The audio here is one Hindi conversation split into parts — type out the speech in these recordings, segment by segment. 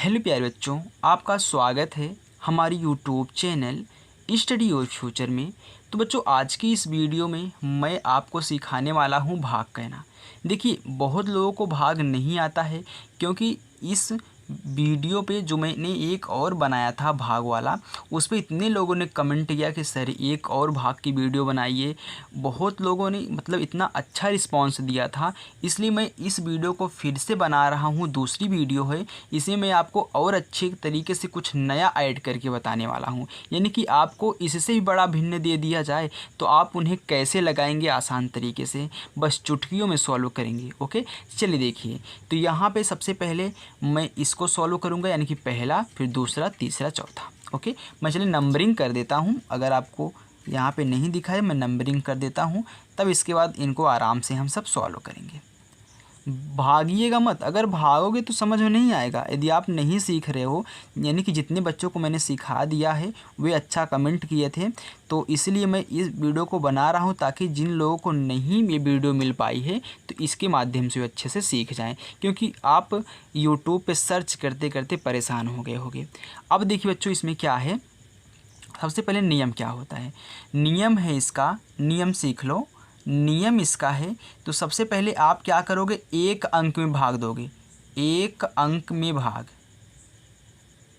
हेलो प्यारे बच्चों, आपका स्वागत है हमारी YouTube channel study your future में। तो बच्चों, आज की इस वीडियो में मैं आपको सिखाने वाला हूँ भाग कहना। देखिए, बहुत लोगों को भाग नहीं आता है, क्योंकि इस वीडियो पे जो मैंने एक और बनाया था भाग वाला, उस पर इतने लोगों ने कमेंट किया कि सर एक और भाग की वीडियो बनाइए। बहुत लोगों ने मतलब इतना अच्छा रिस्पांस दिया था, इसलिए मैं इस वीडियो को फिर से बना रहा हूँ। दूसरी वीडियो है, इसमें मैं आपको और अच्छे तरीके से कुछ नया ऐड करके बताने वाला हूँ। यानी कि आपको इससे भी बड़ा भिन्न दे दिया जाए तो आप उन्हें कैसे लगाएंगे आसान तरीके से, बस चुटकियों में सॉल्व करेंगे। ओके, चलिए देखिए। तो यहाँ पे सबसे पहले मैं इसको सॉल्व करूँगा, यानी कि पहला, फिर दूसरा, तीसरा, चौथा। ओके, मैं चलिए नंबरिंग कर देता हूँ। अगर आपको यहाँ पे नहीं दिखा है, मैं नंबरिंग कर देता हूँ, तब इसके बाद इनको आराम से हम सब सॉल्व करेंगे। भागिएगा मत, अगर भागोगे तो समझ में नहीं आएगा। यदि आप नहीं सीख रहे हो, यानी कि जितने बच्चों को मैंने सिखा दिया है वे अच्छा कमेंट किए थे, तो इसलिए मैं इस वीडियो को बना रहा हूं, ताकि जिन लोगों को नहीं ये वीडियो मिल पाई है तो इसके माध्यम से अच्छे से सीख जाएं। क्योंकि आप यूट्यूब पे सर्च करते करते परेशान हो गए होंगे। अब देखिए बच्चों, इसमें क्या है। सबसे पहले नियम क्या होता है, नियम है इसका, नियम सीख लो। नियम इसका है, तो सबसे पहले आप क्या करोगे, एक अंक में भाग दोगे। एक अंक में भाग,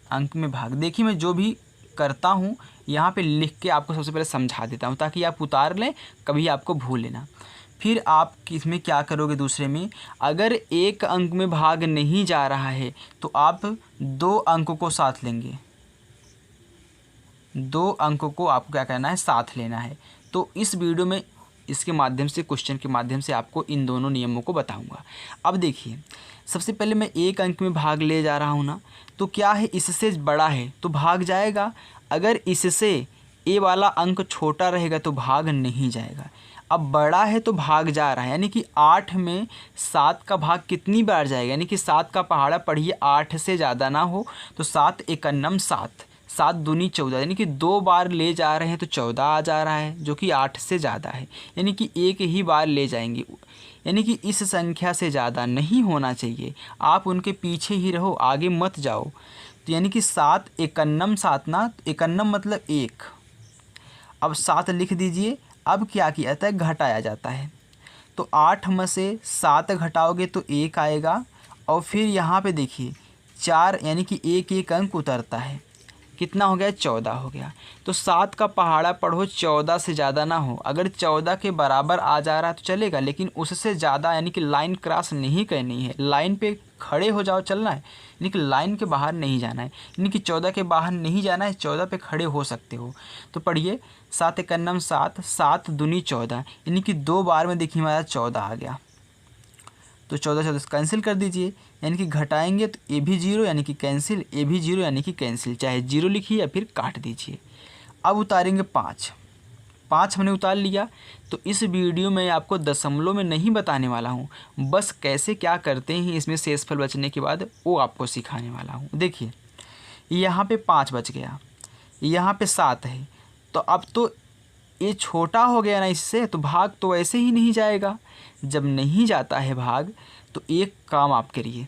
अंक में भाग। देखिए, मैं जो भी करता हूँ यहाँ पे लिख के आपको सबसे पहले समझा देता हूँ, ताकि आप उतार लें, कभी आपको भूल लेना। फिर आप इसमें क्या करोगे, दूसरे में अगर एक अंक में भाग नहीं जा रहा है तो आप दो अंकों को साथ लेंगे। दो अंकों को आपको क्या करना है, साथ लेना है। तो इस वीडियो में इसके माध्यम से, क्वेश्चन के माध्यम से आपको इन दोनों नियमों को बताऊंगा। अब देखिए, सबसे पहले मैं एक अंक में भाग ले जा रहा हूँ ना, तो क्या है, इससे बड़ा है तो भाग जाएगा। अगर इससे ए वाला अंक छोटा रहेगा तो भाग नहीं जाएगा। अब बड़ा है तो भाग जा रहा है, यानी कि 8 में 7 का भाग कितनी बार जाएगा, यानी कि 7 का पहाड़ा पढ़िए, 8 से ज़्यादा ना हो तो 7 एकन्नम 7, 7 दूनी 14, यानी कि 2 बार ले जा रहे हैं तो 14 आ जा रहा है, जो कि 8 से ज़्यादा है। यानी कि एक ही बार ले जाएंगे, यानी कि इस संख्या से ज़्यादा नहीं होना चाहिए। आप उनके पीछे ही रहो, आगे मत जाओ। तो यानी कि 7 एकन्नम 7 ना, एकन्नम मतलब 1। अब 7 लिख दीजिए। अब क्या किया जाता है, घटाया जाता है। तो 8 में से 7 घटाओगे तो 1 आएगा। और फिर यहाँ पे देखिए 4, यानी कि एक एक अंक उतरता है। कितना हो गया, 14 हो गया। तो 7 का पहाड़ा पढ़ो, 14 से ज़्यादा ना हो। अगर 14 के बराबर आ जा रहा है तो चलेगा, लेकिन उससे ज़्यादा, यानी कि लाइन क्रॉस नहीं करनी है। लाइन पे खड़े हो जाओ, चलना है, यानी कि लाइन के बाहर नहीं जाना है। यानी कि 14 के बाहर नहीं जाना है, 14 पे खड़े हो सकते हो। तो पढ़िए, 7 एकन्नम 7, 7 दूनी 14, यानी कि 2 बार में देखिए हमारा 14 आ गया। तो 14 14 कैंसिल कर दीजिए, यानी कि घटाएंगे तो ए भी 0, यानी कि कैंसिल, ए भी 0, यानी कि कैंसिल। चाहे 0 लिखिए या फिर काट दीजिए। अब उतारेंगे 5, 5 हमने उतार लिया। तो इस वीडियो में आपको दशमलव में नहीं बताने वाला हूँ, बस कैसे क्या करते हैं इसमें शेषफल बचने के बाद, वो आपको सिखाने वाला हूँ। देखिए, यहाँ पे 5 बच गया, यहाँ पे 7 है। तो अब तो ये छोटा हो गया ना इससे, तो भाग तो ऐसे ही नहीं जाएगा। जब नहीं जाता है भाग, तो एक काम आप करिए,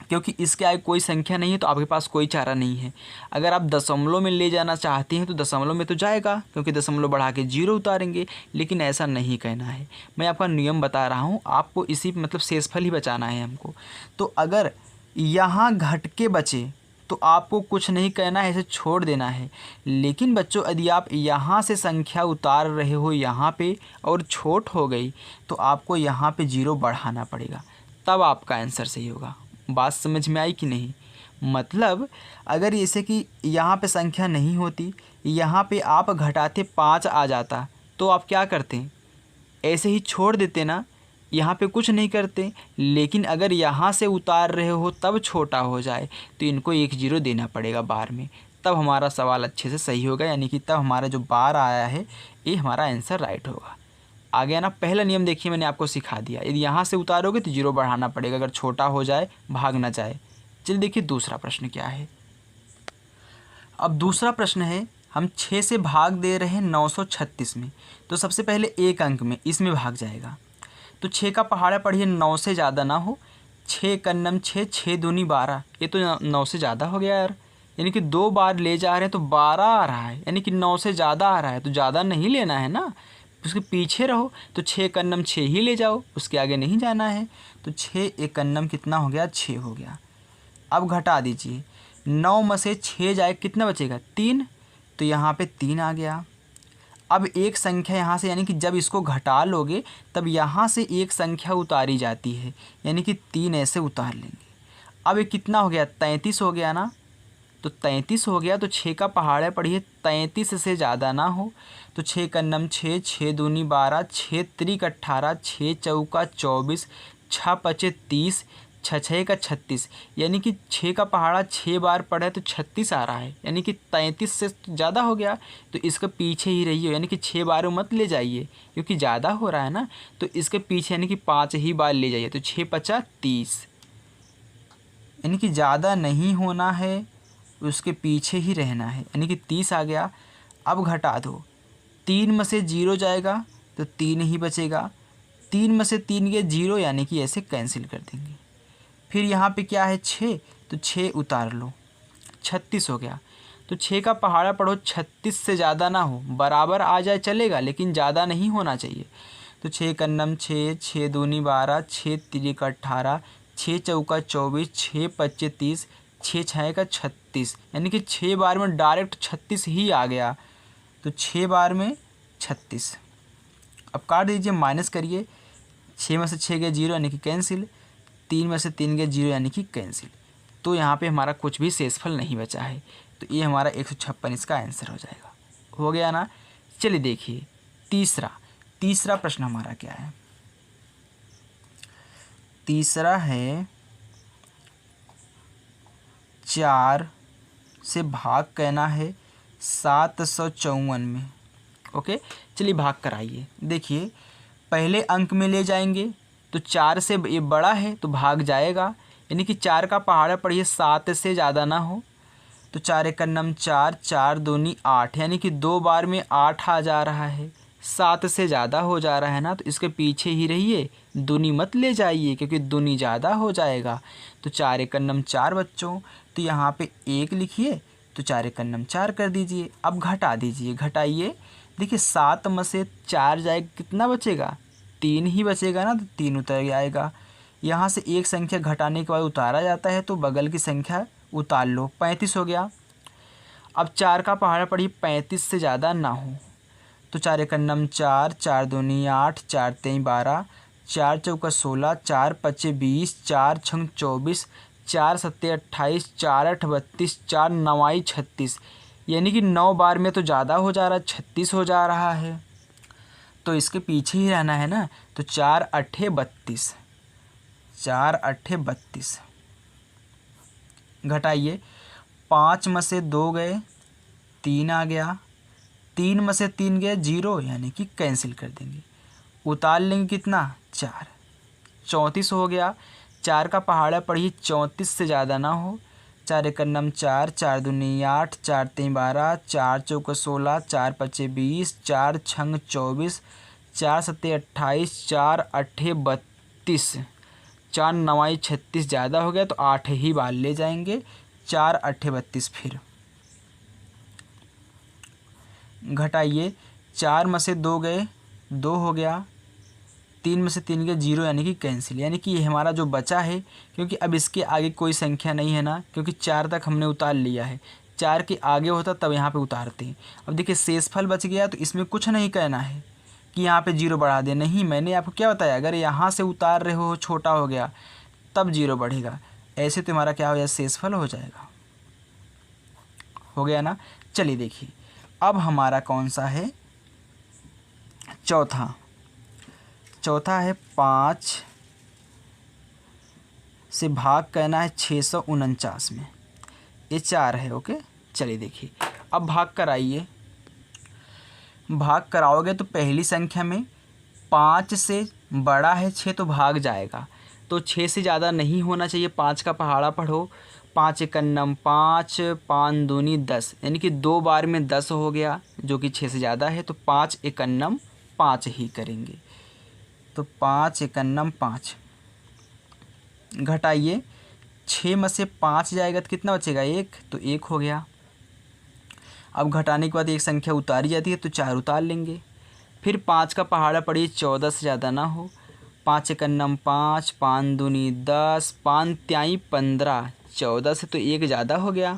क्योंकि इसके आगे कोई संख्या नहीं है तो आपके पास कोई चारा नहीं है। अगर आप दशमलव में ले जाना चाहते हैं तो दशमलव में तो जाएगा, क्योंकि दशमलव बढ़ा के 0 उतारेंगे। लेकिन ऐसा नहीं कहना है, मैं आपका नियम बता रहा हूँ, आपको इसी मतलब शेषफल ही बचाना है हमको। तो अगर यहाँ घट के बचे तो आपको कुछ नहीं कहना है, ऐसे छोड़ देना है। लेकिन बच्चों, यदि आप यहाँ से संख्या उतार रहे हो यहाँ पे और छोट हो गई, तो आपको यहाँ पे 0 बढ़ाना पड़ेगा, तब आपका आंसर सही होगा। बात समझ में आई कि नहीं? मतलब अगर जैसे कि यहाँ पे संख्या नहीं होती, यहाँ पे आप घटाते 5 आ जाता, तो आप क्या करते, ऐसे ही छोड़ देते ना, यहाँ पे कुछ नहीं करते। लेकिन अगर यहाँ से उतार रहे हो तब छोटा हो जाए तो इनको 1 0 देना पड़ेगा बार में, तब हमारा सवाल अच्छे से सही होगा। यानी कि तब हमारा जो बार आया है ये हमारा आंसर राइट होगा। आ गया ना। पहला नियम देखिए, मैंने आपको सिखा दिया। यदि यहाँ से उतारोगे तो 0 बढ़ाना पड़ेगा, अगर छोटा हो जाए, भाग ना जाए। चलिए देखिए दूसरा प्रश्न क्या है। अब दूसरा प्रश्न है, हम 6 से भाग दे रहे हैं 936 में। तो सबसे पहले एक अंक में, इसमें भाग जाएगा। तो 6 का पहाड़ा पढ़िए, 9 से ज़्यादा ना हो, छः कन्नम छः, छः दूनी 12, ये तो 9 से ज़्यादा हो गया यार। यानी कि 2 बार ले जा रहे हैं तो 12 आ रहा है, यानी कि 9 से ज़्यादा आ रहा है, तो ज़्यादा नहीं लेना है ना, उसके पीछे रहो। तो 6 कन्नम 6 ही ले जाओ, उसके आगे नहीं जाना है। तो 6 एक कन्नम कितना हो गया, 6 हो गया। अब घटा दीजिए, 9 में से 6 जाए कितना बचेगा, 3, तो यहाँ पे 3 आ गया। अब एक संख्या यहाँ से, यानी कि जब इसको घटा लोगे तब यहाँ से एक संख्या उतारी जाती है, यानी कि 3 ऐसे उतार लेंगे। अब ये कितना हो गया, 33 हो गया ना। तो 33 हो गया, तो 6 का पहाड़ा पढ़िए, 33 से ज़्यादा ना हो। तो 6 कन्नम 6, 6 दूनी 12, 6 त्रिक 18, 6 चौका 24, 6 पचे 30, 6 छः का 36, यानी कि 6 का पहाड़ा 6 बार पढ़ा है तो 36 आ रहा है, यानी कि 33 से ज़्यादा हो गया। तो इसके पीछे ही रहिए, यानी कि 6 बार मत ले जाइए क्योंकि ज़्यादा हो रहा है ना। तो इसके पीछे यानी कि 5 ही बार ले जाइए। तो 6 पचा 30, यानी कि ज़्यादा नहीं होना है, उसके पीछे ही रहना है, यानी कि 30 आ गया। अब घटा दो, 3 में से 0 जाएगा तो 3 ही बचेगा। 3 में से 3 गए 0, यानी कि ऐसे कैंसिल कर देंगे। फिर यहाँ पे क्या है, 6, तो 6 उतार लो, 36 हो गया। तो 6 का पहाड़ा पढ़ो, 36 से ज़्यादा ना हो, बराबर आ जाए चलेगा लेकिन ज़्यादा नहीं होना चाहिए। तो 6 कन्नम 6, 6 दूनी 12, 6 तिरिक 18, 6 चौका 24, 6 पच्चे 30, 6 छः का 36, यानी कि 6 बार में डायरेक्ट 36 ही आ गया। तो 6 बार में 36। अब काट दीजिए, माइनस करिए, 6 में से 6 गए 0, यानी कि कैंसिल। 3 में से 3 गए 0, यानी कि कैंसिल। तो यहाँ पे हमारा कुछ भी शेषफल नहीं बचा है, तो ये हमारा 156 इसका आंसर हो जाएगा। हो गया ना। चलिए देखिए तीसरा प्रश्न हमारा क्या है। तीसरा है 4 से भाग कहना है 754 में। ओके, चलिए भाग कराइए। देखिए पहले अंक में ले जाएंगे तो 4 से ये बड़ा है तो भाग जाएगा, यानी कि 4 का पहाड़ा पढ़िए 7 से ज़्यादा ना हो। तो 4 एक कन्नम 4, 4 दूनी 8, यानी कि 2 बार में 8 आ जा रहा है। 7 से ज़्यादा हो जा रहा है ना, तो इसके पीछे ही रहिए, दूनी मत ले जाइए क्योंकि दूनी ज़्यादा हो जाएगा। तो 4 एक कन्नम 4 बच्चों, तो यहाँ पे 1 लिखिए, तो 4 एक कन्नम 4 कर दीजिए। अब घटा दीजिए, घटाइए। देखिए 7 में से 4 जाएगा कितना बचेगा, 3 ही बचेगा ना, तो 3 उतर आएगा। यहाँ से एक संख्या घटाने के बाद उतारा जाता है, तो बगल की संख्या उतार लो, 35 हो गया। अब 4 का पहाड़ा पढ़िए 35 से ज़्यादा ना हो। तो 4 एक कन्नम 4, 4 दूनी 8, 4 तेई 12, 4 चौका 16, 4 पच्चे 20, 4 छंग 24, 4 सत्ते 28, 4 आठ 32, 4 नवाई 36, यानी कि 9 बार में तो ज़्यादा हो जा रहा है, 36 हो जा रहा है। तो इसके पीछे ही रहना है ना। तो 4 अट्ठे 32, 4 अट्ठे 32। घटाइए, 5 में से 2 गए 3 आ गया, 3 में से 3 गए 0, यानी कि कैंसिल कर देंगे। उतार लेंगे कितना, 4, 34 हो गया। 4 का पहाड़ा पढ़िए 34 से ज़्यादा ना हो। 4 एक कन्नम 4, 4 दूनी 8, 4 तेई 12, 4 चौका 16, 4 पच्चे 20, 4 छंग 24, 4 सत्ते 28, 4 अट्ठे 32, 4 नवाई 36 ज़्यादा हो गया तो 8 ही बार ले जाएंगे। 4 अट्ठे 32। फिर घटाइए, 4 में से 2 गए 2 हो गया, 3 में से 3 गए 0, यानी कि कैंसिल। यानी कि ये हमारा जो बचा है, क्योंकि अब इसके आगे कोई संख्या नहीं है ना, क्योंकि 4 तक हमने उतार लिया है। 4 के आगे होता तब यहाँ पे उतारते हैं। अब देखिए शेषफल बच गया, तो इसमें कुछ नहीं कहना है कि यहाँ पे 0 बढ़ा दे, नहीं। मैंने आपको क्या बताया, अगर यहाँ से उतार रहे हो छोटा हो गया तब 0 बढ़ेगा, ऐसे तो हमारा क्या हो जाएगा, शेषफल हो जाएगा। हो गया ना। चलिए देखिए अब हमारा कौन सा है, चौथा है 5 से भाग कहना है 649 में। ये 4 है। ओके, चलिए देखिए अब भाग कराइए। भाग कराओगे तो पहली संख्या में 5 से बड़ा है 6 तो भाग जाएगा, तो 6 से ज़्यादा नहीं होना चाहिए। 5 का पहाड़ा पढ़ो, 5 एक कन्नम 5, 5 दूनी 10, यानी कि 2 बार में 10 हो गया जो कि 6 से ज़्यादा है। तो 5 एक कन्नम 5 ही करेंगे। तो 5 एक कन्नम 5, घटाइए, 6 में से 5 जाएगा तो कितना बचेगा 1, तो 1 हो गया। अब घटाने के बाद एक संख्या उतारी जाती है तो 4 उतार लेंगे। फिर 5 का पहाड़ा पढ़िए 14 से ज़्यादा ना हो। 5 एक अन्नम 5, 5 दूनी 10, 5 त्याई 15, 14 से तो 1 ज़्यादा हो गया,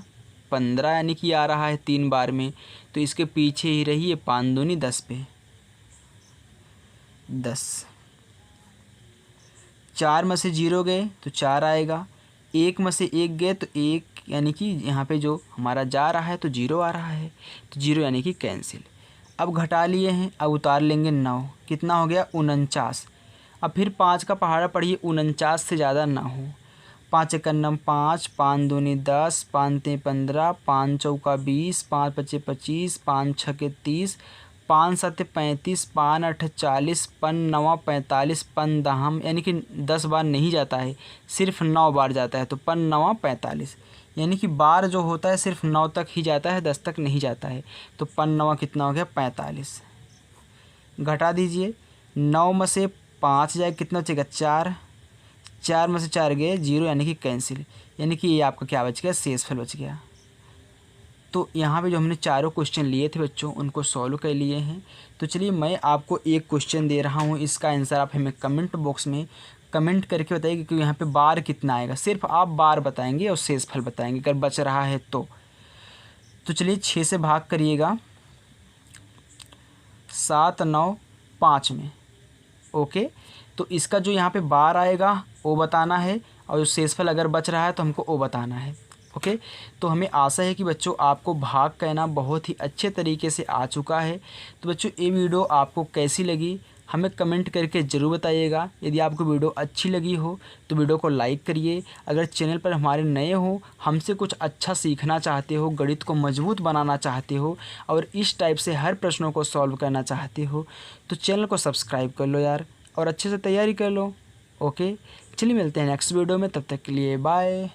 15 यानी कि आ रहा है 3 बार में, तो इसके पीछे ही रहिए 5 दूनी 10 पे 10। 4 में से 0 गए तो 4 आएगा, 1 में से 1 गए तो 1 यानी कि यहाँ पे जो हमारा जा रहा है तो 0 आ रहा है, तो 0 यानी कि कैंसिल। अब घटा लिए हैं, अब उतार लेंगे 9, कितना हो गया 49। अब फिर 5 का पहाड़ा पढ़िए 49 से ज़्यादा ना हो। 5 एक अन्नम 5, 5 दूनी 10, 5 तीन 15, 5 चौका 20, 5 पचे 25, 5 छके 30, 5 सत्ते 35, 5 आठ 40, 5 नवा 45, 5 दहम यानी कि 10 बार नहीं जाता है, सिर्फ 9 बार जाता है, तो 5 नवा 45 यानी कि बार जो होता है सिर्फ 9 तक ही जाता है, 10 तक नहीं जाता है, तो 5 नवा कितना हो गया 45। घटा दीजिए, 9 में से 5 जाए कितना बचेगा 4, 4 में से 4 गए 0 यानी कि कैंसिल, यानी कि ये आपका क्या बच गया शेषफल बच गया। तो यहाँ पे जो हमने चारों क्वेश्चन लिए थे बच्चों उनको सॉल्व कर लिए हैं। तो चलिए मैं आपको एक क्वेश्चन दे रहा हूँ, इसका आंसर आप हमें कमेंट बॉक्स में कमेंट करके बताइए कि यहाँ पे बार कितना आएगा, सिर्फ आप बार बताएंगे और शेषफल बताएंगे अगर बच रहा है तो। चलिए 6 से भाग करिएगा 7 9 5 में, ओके। तो इसका जो यहाँ पे बार आएगा वो बताना है, और जो शेषफल अगर बच रहा है तो हमको वो बताना है, ओके। तो हमें आशा है कि बच्चों आपको भाग कहना बहुत ही अच्छे तरीके से आ चुका है। तो बच्चों ये वीडियो आपको कैसी लगी हमें कमेंट करके ज़रूर बताइएगा। यदि आपको वीडियो अच्छी लगी हो तो वीडियो को लाइक करिए। अगर चैनल पर हमारे नए हो, हमसे कुछ अच्छा सीखना चाहते हो, गणित को मजबूत बनाना चाहते हो और इस टाइप से हर प्रश्नों को सॉल्व करना चाहते हो तो चैनल को सब्सक्राइब कर लो यार, और अच्छे से तैयारी कर लो, ओके। चलिए मिलते हैं नेक्स्ट वीडियो में, तब तक के लिए बाय।